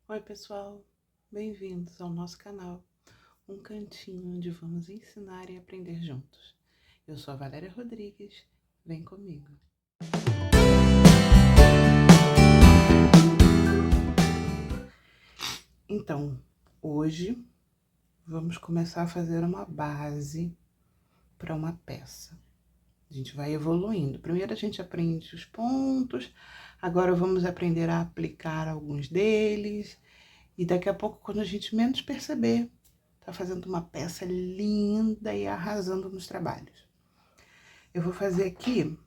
Oi pessoal, bem-vindos ao nosso canal, um cantinho onde vamos ensinar e aprender juntos. Eu sou a Valéria Rodrigues, vem comigo. Então, hoje vamos começar a fazer uma base para uma peça. A gente vai evoluindo. Primeiro a gente aprende os pontos, agora vamos aprender a aplicar alguns deles. E daqui a pouco, quando a gente menos perceber, tá fazendo uma peça linda e arrasando nos trabalhos. Eu vou fazer aqui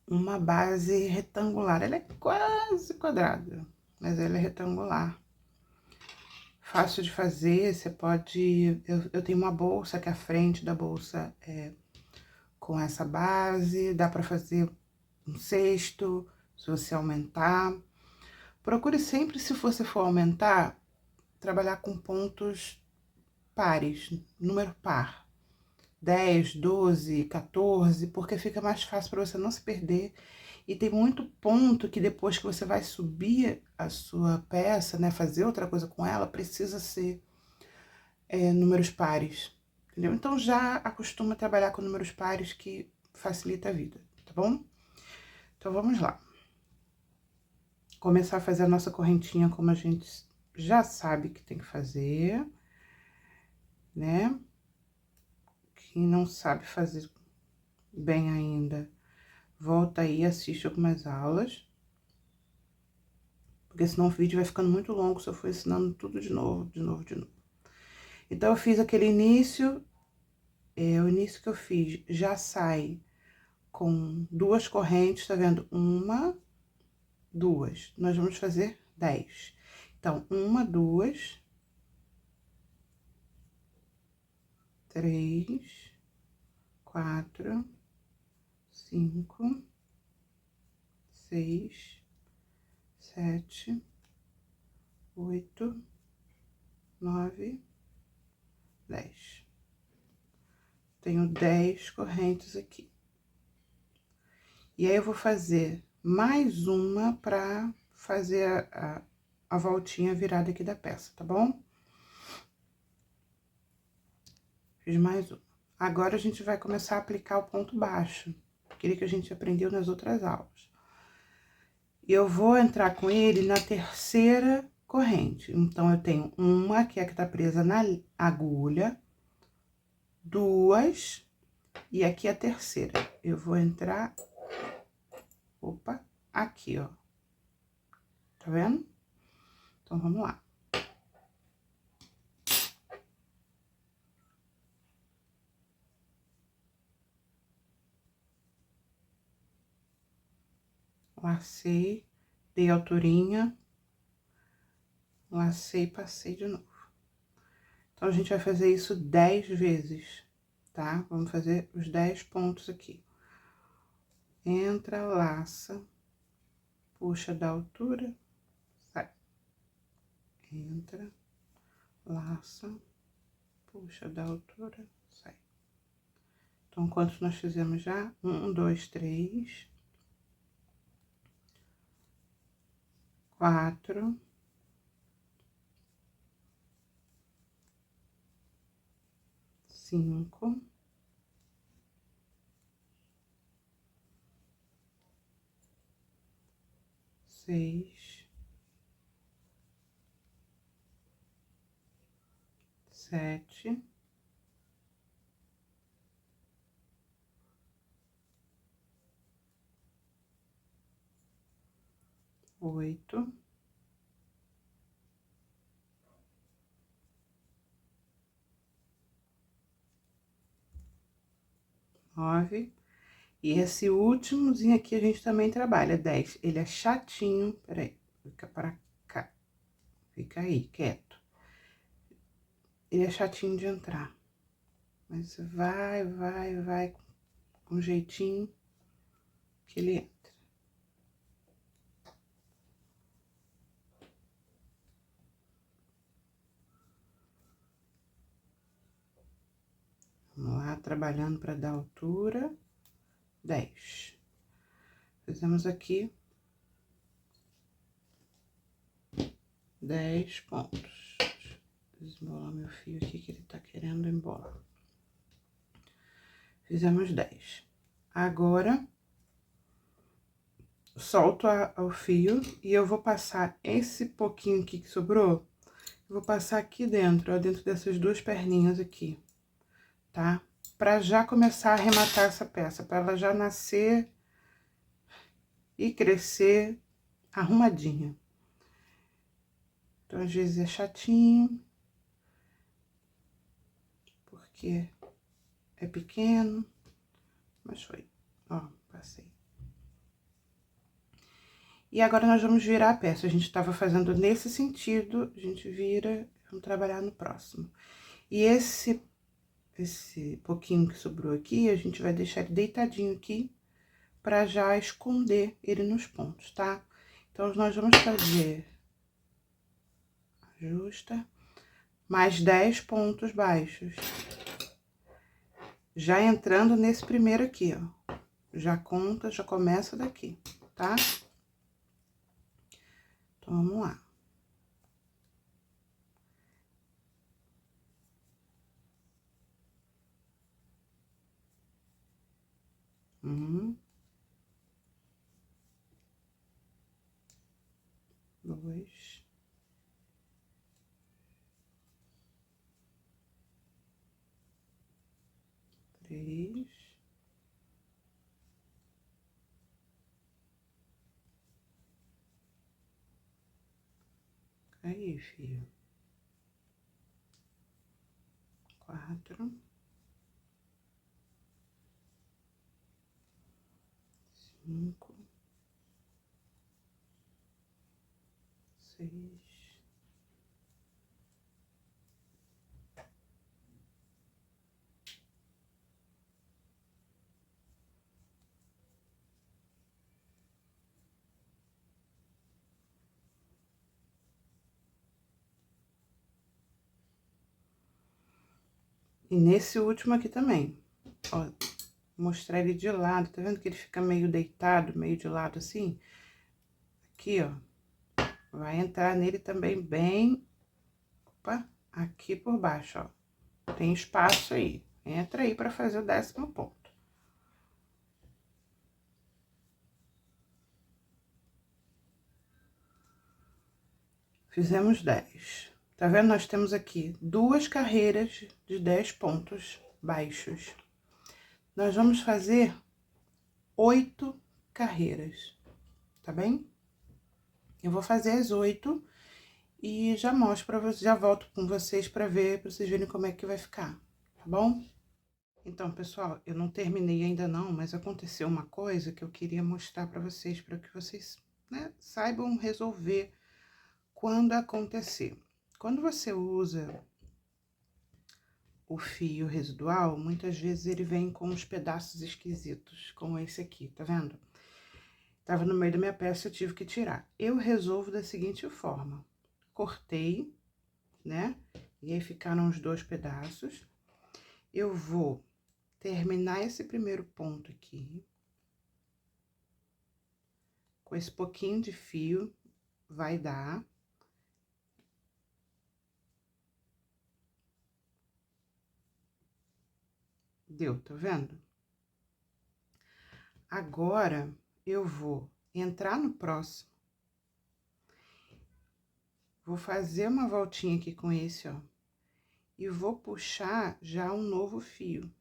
uma base retangular. Ela é quase quadrada, mas ela é retangular. Fácil de fazer, você pode... Eu tenho uma bolsa que a frente da bolsa é com essa base. Dá pra fazer um cesto, se você aumentar. Procure sempre, se você for aumentar, trabalhar com pontos pares, número par. 10, 12, 14, porque fica mais fácil para você não se perder. E tem muito ponto que depois que você vai subir a sua peça, né, fazer outra coisa com ela, precisa ser números pares, entendeu? Então já acostuma a trabalhar com números pares que facilita a vida, tá bom? Então vamos lá. Começar a fazer a nossa correntinha como a gente já sabe que tem que fazer, né? Quem não sabe fazer bem ainda, volta aí e assiste algumas aulas, porque senão o vídeo vai ficando muito longo se eu for ensinando tudo de novo, de novo, de novo. Então, eu fiz aquele início, o início que eu fiz já sai com duas correntes, tá vendo? Uma, duas. Nós vamos fazer 10. Então, uma, duas, três, quatro, cinco, seis, sete, 8, 9, 10. Tenho 10 correntes aqui. E aí, eu vou fazer mais uma pra fazer a voltinha virada aqui da peça, tá bom? Fiz mais uma. Agora, a gente vai começar a aplicar o ponto baixo, aquele que a gente aprendeu nas outras aulas. E eu vou entrar com ele na terceira corrente. Então, eu tenho uma, que é a que tá presa na agulha, duas, e aqui a terceira. Eu vou entrar, opa, aqui, ó. Tá vendo? Então, vamos lá. Lacei, dei alturinha, lacei e passei de novo. Então, a gente vai fazer isso 10 vezes, tá? Vamos fazer os 10 pontos aqui. Entra, laça, puxa da altura, sai. Entra, laça, puxa da altura, sai. Então, quantos nós fizemos já? 1, 2, 3, 4, 5, 6, 7, 8, 9. E esse últimozinho aqui a gente também trabalha, 10. Ele é chatinho, peraí, fica pra cá. Fica aí, quieto. Ele é chatinho de entrar. Mas vai, com jeitinho que ele entra. Vamos lá, trabalhando para dar altura. 10. Fizemos aqui 10 pontos. Vou desembolar meu fio aqui que ele tá querendo embolar. Fizemos 10. Agora, solto o fio e eu vou passar esse pouquinho aqui que sobrou, eu vou passar aqui dentro, ó, dentro dessas duas perninhas aqui, tá? Pra já começar a arrematar essa peça, pra ela já nascer e crescer arrumadinha. Então, às vezes é chatinho, porque é pequeno, mas foi. Ó, passei. E agora nós vamos virar a peça. A gente tava fazendo nesse sentido, a gente vira, vamos trabalhar no próximo. E esse pouquinho que sobrou aqui, a gente vai deixar ele deitadinho aqui, pra já esconder ele nos pontos, tá? Então, nós vamos fazer, ajusta, mais 10 pontos baixos. Já entrando nesse primeiro aqui, ó. Já conta, já começa daqui, tá? Então, vamos lá. Dois. Três. Aí, filho. 4. 5. 6. E nesse último aqui também, ó, mostrar ele de lado, tá vendo que ele fica meio deitado, meio de lado assim? Aqui, ó, vai entrar nele também bem, opa, aqui por baixo, ó, tem espaço aí, entra aí pra fazer o 10º ponto. Fizemos 10. Tá vendo? Nós temos aqui 2 carreiras de 10 pontos baixos. Nós vamos fazer 8 carreiras, tá bem? Eu vou fazer as 8 e já mostro pra vocês, já volto com vocês pra ver, pra vocês verem como é que vai ficar, tá bom? Então, pessoal, eu não terminei ainda não, mas aconteceu uma coisa que eu queria mostrar pra vocês, para que vocês, né, saibam resolver quando acontecer. Quando você usa o fio residual, muitas vezes ele vem com uns pedaços esquisitos, como esse aqui, tá vendo? Tava no meio da minha peça, eu tive que tirar. Eu resolvo da seguinte forma: cortei, né? E aí ficaram os 2 pedaços. Eu vou terminar esse primeiro ponto aqui, com esse pouquinho de fio, vai dar. Deu, tá vendo? Agora, eu vou entrar no próximo. Vou fazer uma voltinha aqui com esse, ó. E vou puxar já um novo fio.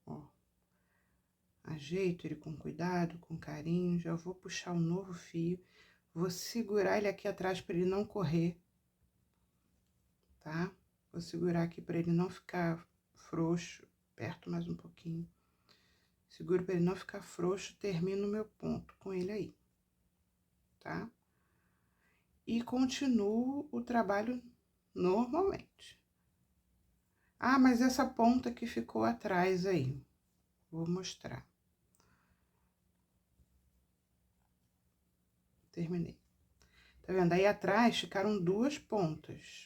Ó. Ajeito ele com cuidado, com carinho, já vou puxar um novo fio. Vou segurar ele aqui atrás para ele não correr, tá? Vou segurar aqui para ele não ficar frouxo, aperto mais um pouquinho. Seguro para ele não ficar frouxo, termino o meu ponto com ele aí, tá? E continuo o trabalho normalmente. Ah, mas essa ponta que ficou atrás aí, vou mostrar. Terminei. Tá vendo? Aí atrás ficaram 2 pontas.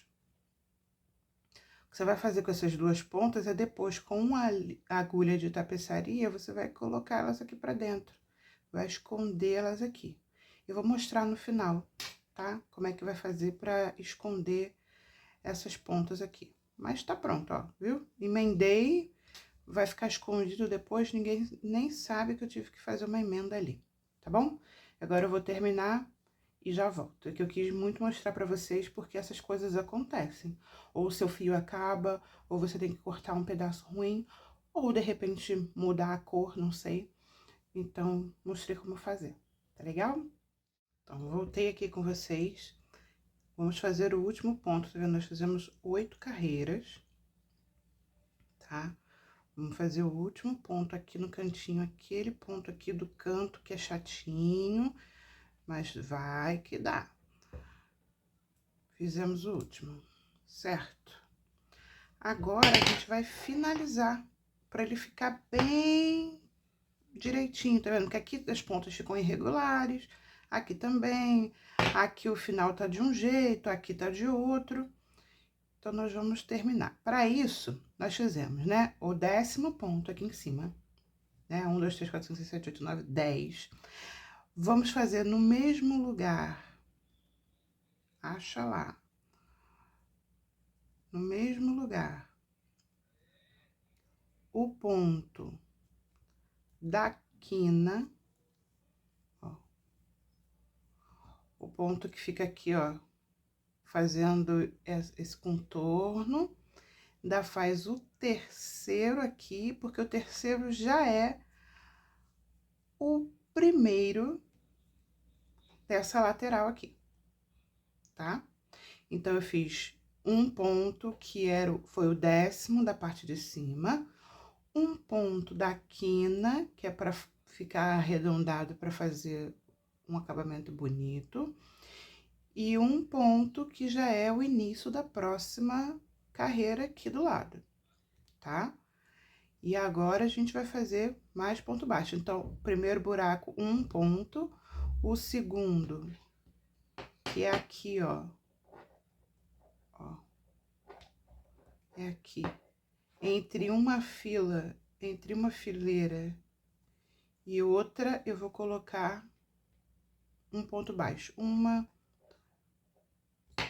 O que você vai fazer com essas 2 pontas é depois, com uma agulha de tapeçaria, você vai colocar elas aqui pra dentro. Vai esconder elas aqui. Eu vou mostrar no final, tá? Como é que vai fazer pra esconder essas pontas aqui. Mas tá pronto, ó, viu? Emendei, vai ficar escondido depois, ninguém nem sabe que eu tive que fazer uma emenda ali, tá bom? Agora eu vou terminar e já volto. É que eu quis muito mostrar pra vocês porque essas coisas acontecem. Ou o seu fio acaba, ou você tem que cortar um pedaço ruim, ou de repente mudar a cor, não sei. Então, mostrei como fazer, tá legal? Então, voltei aqui com vocês. Vamos fazer o último ponto, tá vendo? Nós fizemos 8 carreiras, tá? Vamos fazer o último ponto aqui no cantinho, aquele ponto aqui do canto que é chatinho, mas vai que dá. Fizemos o último, certo? Agora, a gente vai finalizar para ele ficar bem direitinho, tá vendo? Que aqui as pontas ficam irregulares, aqui também, aqui o final tá de um jeito, aqui tá de outro. Então, nós vamos terminar. Para isso, nós fizemos, né, o 10º ponto aqui em cima, né? 1, 2, 3, 4, 5, 6, 7, 8, 9, 10. Vamos fazer no mesmo lugar, acha lá, no mesmo lugar, o ponto da quina, ó, o ponto que fica aqui, ó, fazendo esse contorno, ainda faz o terceiro aqui, porque o terceiro já é o primeiro dessa lateral aqui, tá? Então, eu fiz um ponto que foi o 10º da parte de cima, um ponto da quina, que é para ficar arredondado para fazer um acabamento bonito, e um ponto que já é o início da próxima carreira aqui do lado, tá? E agora, a gente vai fazer mais ponto baixo. Então, primeiro buraco, um ponto, o segundo, que é aqui, ó, é aqui, entre uma fileira e outra, eu vou colocar um ponto baixo.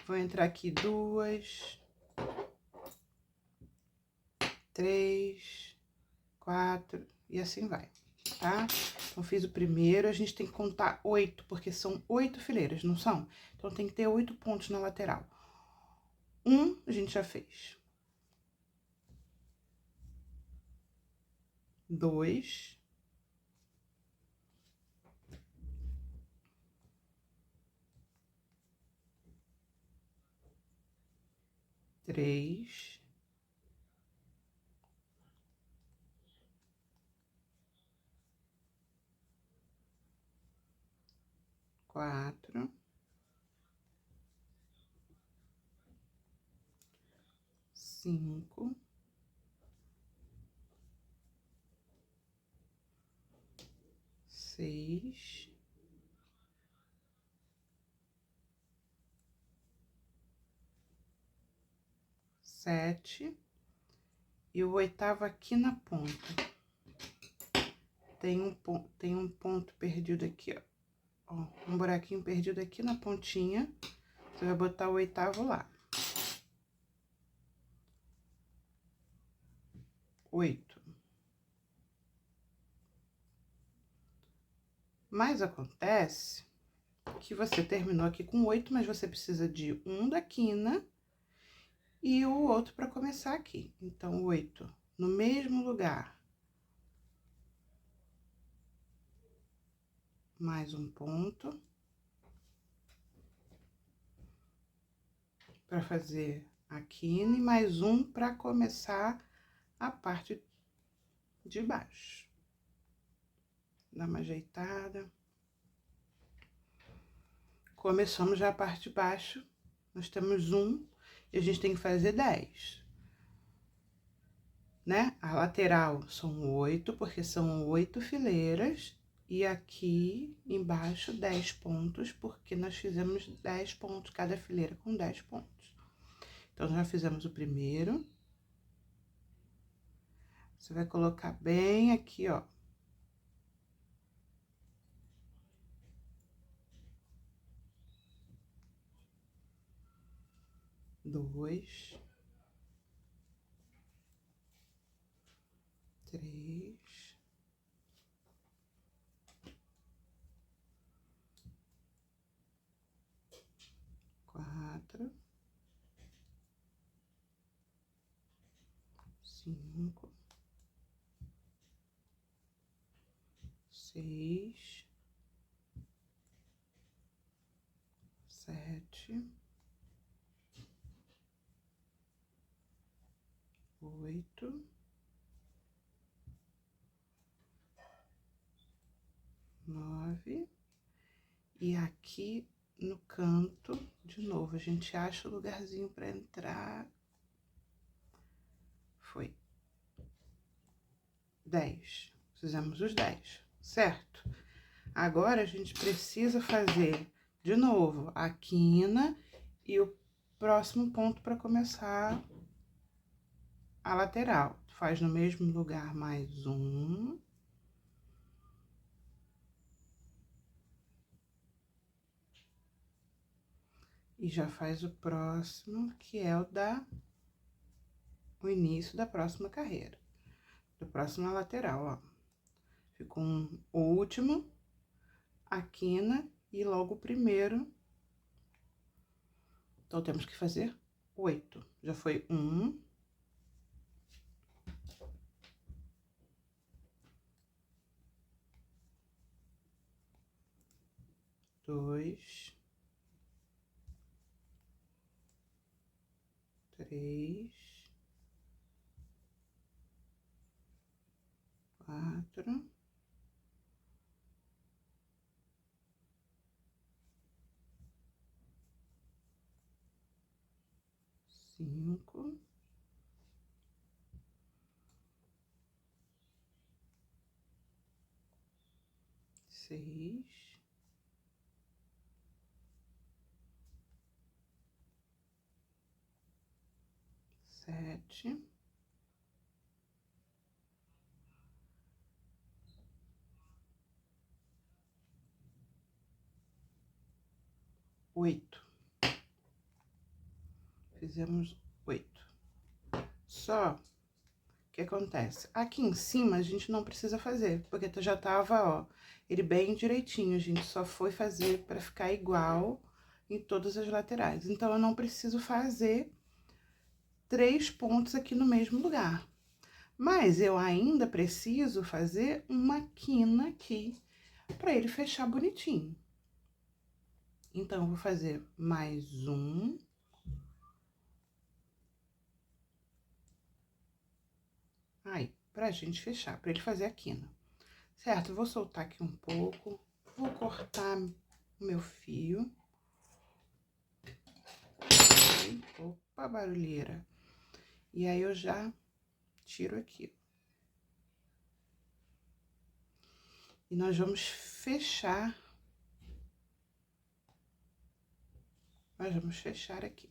Vou entrar aqui 2, 3, 4 e assim vai, tá? Então, fiz o primeiro, a gente tem que contar 8, porque são 8 fileiras, não são? Então, tem que ter 8 pontos na lateral. A gente já fez. 2. 3. 4. 5. 6. 7. E o 8º aqui na ponta. Tem um ponto perdido aqui, ó. Um buraquinho perdido aqui na pontinha. Você vai botar o 8º lá. 8. Mas acontece que você terminou aqui com 8, mas você precisa de um da quina e o outro para começar aqui. Então, 8 no mesmo lugar. Mais um ponto. Para fazer a quina e mais um para começar a parte de baixo. Dá uma ajeitada. Começamos já a parte de baixo. Nós temos e a gente tem que fazer 10. Né? A lateral são 8, porque são 8 fileiras. E aqui embaixo 10 pontos, porque nós fizemos 10 pontos, cada fileira com 10 pontos. Então, já fizemos o primeiro. Você vai colocar bem aqui, ó. 2, 3, 4, 5, 6, 7, 8, 9. E aqui no canto, de novo, a gente acha o lugarzinho para entrar. Foi 10. Fizemos os 10, certo? Agora, a gente precisa fazer, de novo, a quina e o próximo ponto para começar a lateral. Faz no mesmo lugar mais um. E já faz o próximo, que é o início da próxima carreira. Da próxima lateral, ó. Ficou o último, a quina e logo o primeiro. Então, temos que fazer 8. Já foi 1. 2, 3, 4, 5, 6, 7, 8. Fizemos 8. Só que acontece? Aqui em cima a gente não precisa fazer, porque já tava, ó, ele bem direitinho. A gente só foi fazer para ficar igual em todas as laterais. Então, eu não preciso fazer 3 pontos aqui no mesmo lugar. Mas eu ainda preciso fazer uma quina aqui para ele fechar bonitinho. Então, eu vou fazer mais um. Aí, pra gente fechar, pra ele fazer a quina. Certo? Eu vou soltar aqui um pouco. Vou cortar o meu fio. Opa, barulheira. E aí, eu já tiro aqui. E nós vamos fechar. Nós vamos fechar aqui.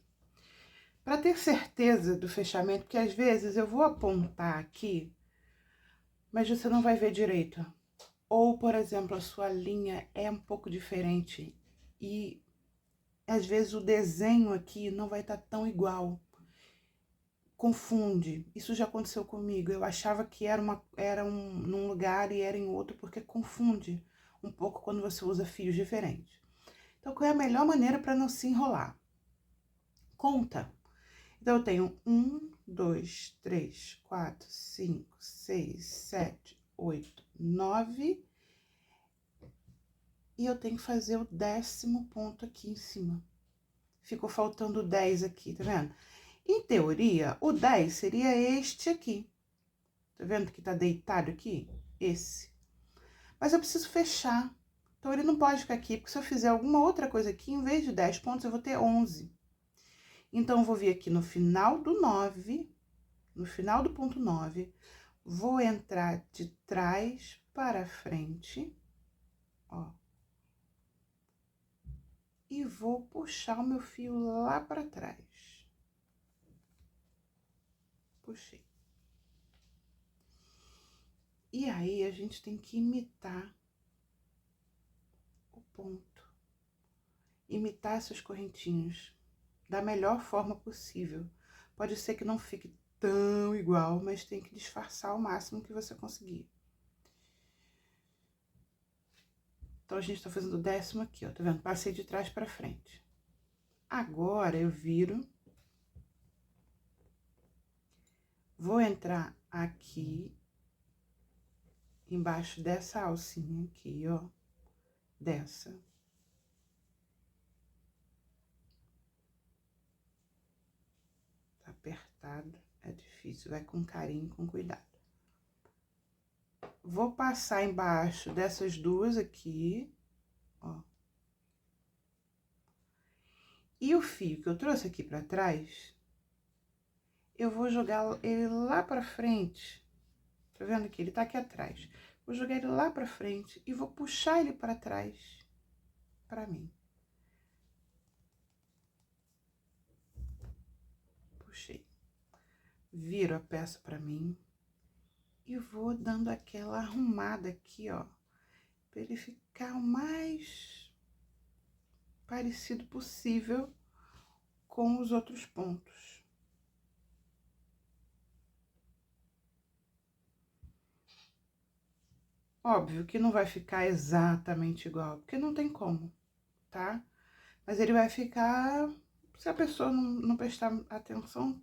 Para ter certeza do fechamento, porque às vezes eu vou apontar aqui, mas você não vai ver direito. Ou, por exemplo, a sua linha é um pouco diferente e às vezes o desenho aqui não vai estar tão igual. Confunde. Isso já aconteceu comigo. Eu achava que era num lugar e era em outro, porque confunde um pouco quando você usa fios diferentes. Então, qual é a melhor maneira para não se enrolar? Conta. Então, eu tenho 1, 2, 3, 4, 5, 6, 7, 8, 9. E eu tenho que fazer o 10º ponto aqui em cima. Ficou faltando 10 aqui, tá vendo? Em teoria, o 10 seria este aqui. Tá vendo que tá deitado aqui? Esse. Mas eu preciso fechar. Então, ele não pode ficar aqui, porque se eu fizer alguma outra coisa aqui, em vez de 10 pontos, eu vou ter 11. Então, eu vou vir aqui no final do 9, no final do ponto 9, vou entrar de trás para frente, ó. E vou puxar o meu fio lá para trás. Puxei. E aí, a gente tem que imitar o ponto. Imitar essas correntinhas da melhor forma possível. Pode ser que não fique tão igual, mas tem que disfarçar o máximo que você conseguir. Então, a gente tá fazendo o 10º aqui, ó, tá vendo? Passei de trás pra frente. Agora, eu viro. Vou entrar aqui, embaixo dessa alcinha aqui, ó. Dessa. Tá apertado, é difícil, vai com carinho, com cuidado. Vou passar embaixo dessas duas aqui, ó. E o fio que eu trouxe aqui pra trás, eu vou jogar ele lá pra frente. Tá vendo que ele tá aqui atrás? Vou jogar ele lá pra frente e vou puxar ele pra trás pra mim. Puxei. Viro a peça pra mim e vou dando aquela arrumada aqui, ó, pra ele ficar o mais parecido possível com os outros pontos. Óbvio que não vai ficar exatamente igual, porque não tem como, tá? Mas ele vai ficar, se a pessoa não prestar atenção,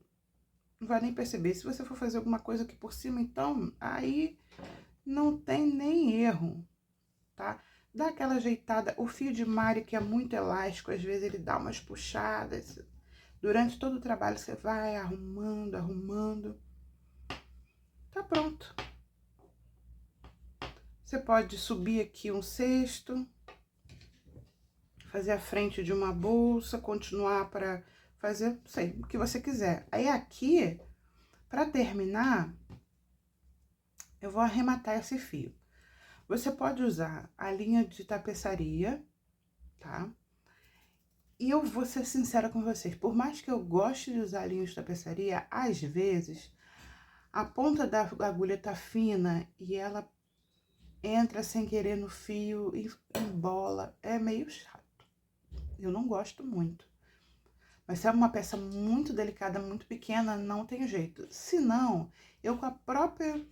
não vai nem perceber. Se você for fazer alguma coisa aqui por cima, então, aí não tem nem erro, tá? Dá aquela ajeitada. O fio de malha, que é muito elástico, às vezes ele dá umas puxadas. Durante todo o trabalho, você vai arrumando, arrumando. Tá pronto. Você pode subir aqui um cesto, fazer a frente de uma bolsa, continuar para fazer, não sei, o que você quiser. Aí aqui, para terminar, eu vou arrematar esse fio. Você pode usar a linha de tapeçaria, tá? E eu vou ser sincera com vocês, por mais que eu goste de usar a linha de tapeçaria, às vezes a ponta da agulha tá fina e ela entra sem querer no fio e embola. É meio chato. Eu não gosto muito. Mas se é uma peça muito delicada, muito pequena, não tem jeito. Se não, eu com a própria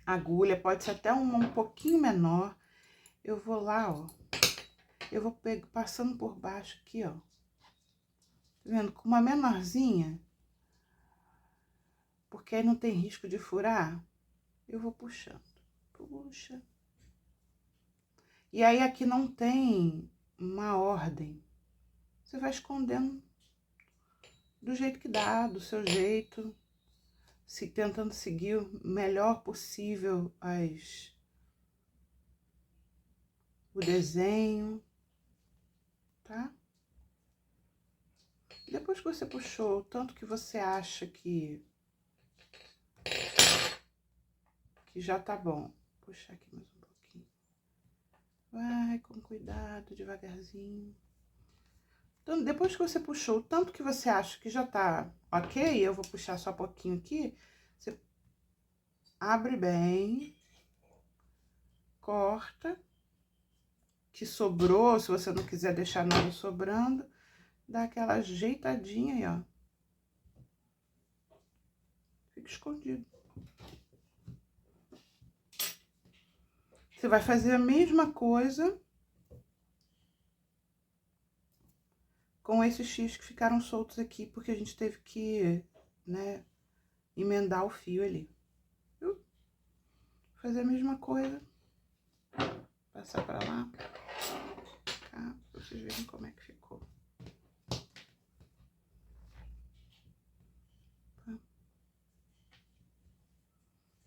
agulha, pode ser até um pouquinho menor, eu vou lá, ó. Eu vou passando por baixo aqui, ó. Tá vendo? Com uma menorzinha, porque aí não tem risco de furar, eu vou puxando. Puxa. E aí aqui não tem uma ordem. Você vai escondendo do jeito que dá, do seu jeito, tentando seguir o melhor possível o desenho, tá? Depois que você puxou o tanto que você acha que já tá bom, puxar aqui mais um pouquinho. Vai com cuidado, devagarzinho. Então, depois que você puxou o tanto que você acha que já tá ok, eu vou puxar só um pouquinho aqui, você abre bem, corta, que sobrou, se você não quiser deixar nada sobrando, dá aquela ajeitadinha aí, ó. Fica escondido. Você vai fazer a mesma coisa com esses fios que ficaram soltos aqui, porque a gente teve que, né, emendar o fio ali. Viu? Fazer a mesma coisa. Passar pra lá. Cá, pra vocês verem como é que ficou.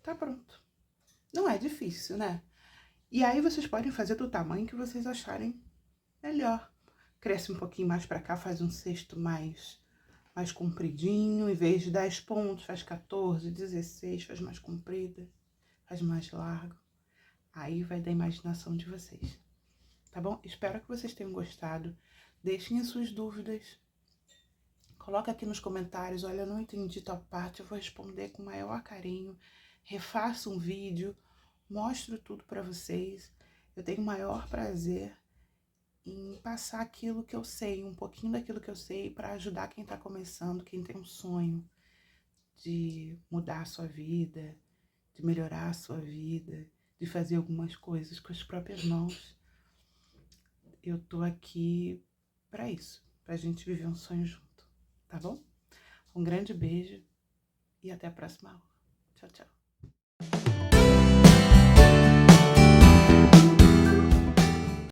Tá pronto. Não é difícil, né? E aí vocês podem fazer do tamanho que vocês acharem melhor. Cresce um pouquinho mais pra cá, faz um cesto mais compridinho. Em vez de 10 pontos, faz 14, 16, faz mais comprida, faz mais largo. Aí vai da imaginação de vocês, tá bom? Espero que vocês tenham gostado. Deixem as suas dúvidas. Coloca aqui nos comentários, olha, eu não entendi tal parte, eu vou responder com o maior carinho. Refaço um vídeo, mostro tudo pra vocês. Eu tenho o maior prazer em passar aquilo que eu sei, um pouquinho daquilo que eu sei, para ajudar quem está começando, quem tem um sonho de mudar a sua vida, de melhorar a sua vida, de fazer algumas coisas com as próprias mãos. Eu tô aqui para isso, pra gente viver um sonho junto, tá bom? Um grande beijo e até a próxima aula. Tchau, tchau.